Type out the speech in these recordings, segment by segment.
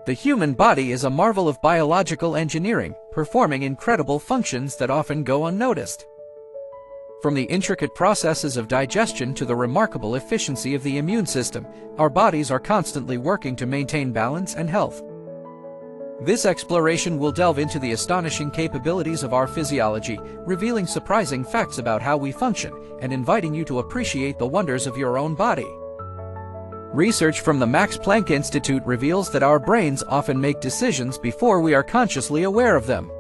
The human body is a marvel of biological engineering, performing incredible functions that often go unnoticed. From the intricate processes of digestion to the remarkable efficiency of the immune system, our bodies are constantly working to maintain balance and health. This exploration will delve into the astonishing capabilities of our physiology, revealing surprising facts about how we function, and inviting you to appreciate the wonders of your own body. Research from the Max Planck Institute reveals that our brains often make decisions before we are consciously aware of them.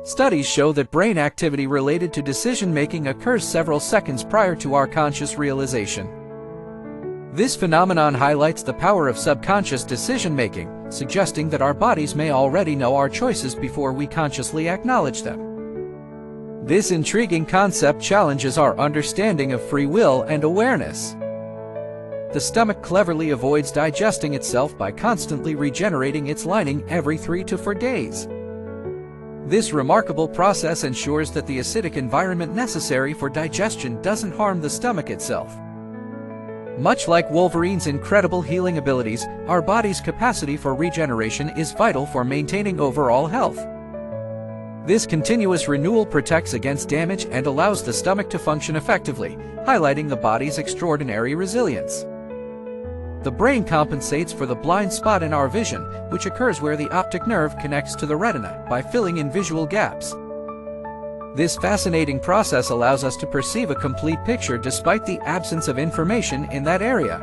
Studies show that brain activity related to decision-making occurs several seconds prior to our conscious realization. This phenomenon highlights the power of subconscious decision-making, suggesting that our bodies may already know our choices before we consciously acknowledge them. This intriguing concept challenges our understanding of free will and awareness. The stomach cleverly avoids digesting itself by constantly regenerating its lining every 3 to 4 days. This remarkable process ensures that the acidic environment necessary for digestion doesn't harm the stomach itself. Much like Wolverine's incredible healing abilities, our body's capacity for regeneration is vital for maintaining overall health. This continuous renewal protects against damage and allows the stomach to function effectively, highlighting the body's extraordinary resilience. The brain compensates for the blind spot in our vision, which occurs where the optic nerve connects to the retina, by filling in visual gaps. This fascinating process allows us to perceive a complete picture despite the absence of information in that area.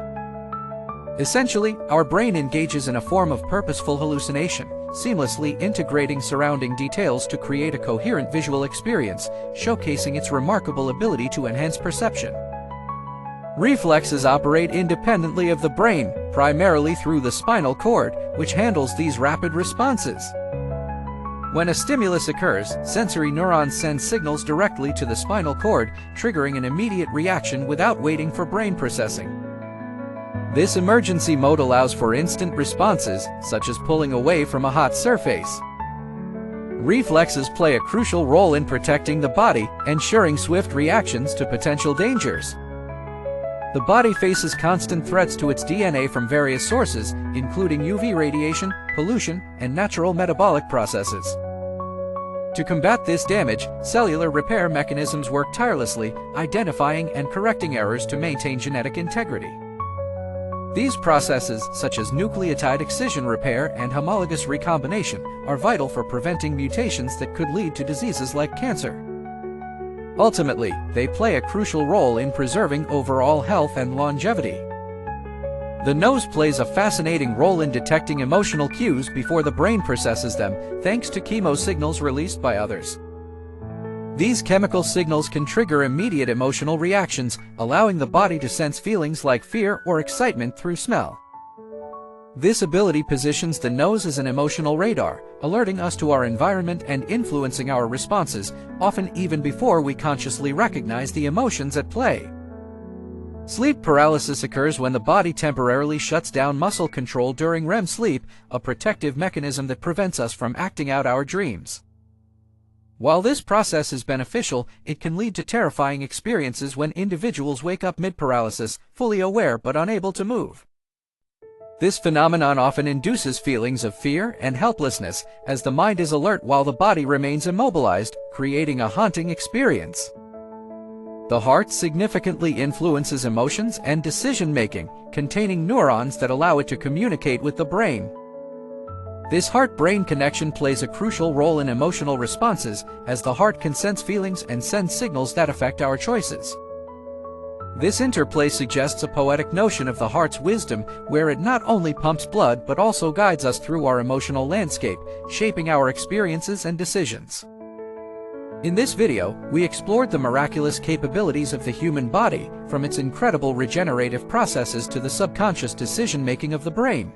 Essentially, our brain engages in a form of purposeful hallucination, seamlessly integrating surrounding details to create a coherent visual experience, showcasing its remarkable ability to enhance perception. Reflexes operate independently of the brain, primarily through the spinal cord, which handles these rapid responses. When a stimulus occurs, sensory neurons send signals directly to the spinal cord, triggering an immediate reaction without waiting for brain processing. This emergency mode allows for instant responses, such as pulling away from a hot surface. Reflexes play a crucial role in protecting the body, ensuring swift reactions to potential dangers. The body faces constant threats to its DNA from various sources, including UV radiation, pollution, and natural metabolic processes. To combat this damage, cellular repair mechanisms work tirelessly, identifying and correcting errors to maintain genetic integrity. These processes, such as nucleotide excision repair and homologous recombination, are vital for preventing mutations that could lead to diseases like cancer. Ultimately, they play a crucial role in preserving overall health and longevity. The nose plays a fascinating role in detecting emotional cues before the brain processes them, thanks to chemosignals released by others. These chemical signals can trigger immediate emotional reactions, allowing the body to sense feelings like fear or excitement through smell. This ability positions the nose as an emotional radar, alerting us to our environment and influencing our responses, often even before we consciously recognize the emotions at play. Sleep paralysis occurs when the body temporarily shuts down muscle control during REM sleep, a protective mechanism that prevents us from acting out our dreams. While this process is beneficial, it can lead to terrifying experiences when individuals wake up mid-paralysis, fully aware but unable to move. This phenomenon often induces feelings of fear and helplessness, as the mind is alert while the body remains immobilized, creating a haunting experience. The heart significantly influences emotions and decision-making, containing neurons that allow it to communicate with the brain. This heart-brain connection plays a crucial role in emotional responses, as the heart can sense feelings and send signals that affect our choices. This interplay suggests a poetic notion of the heart's wisdom, where it not only pumps blood but also guides us through our emotional landscape, shaping our experiences and decisions. In this video, we explored the miraculous capabilities of the human body, from its incredible regenerative processes to the subconscious decision-making of the brain.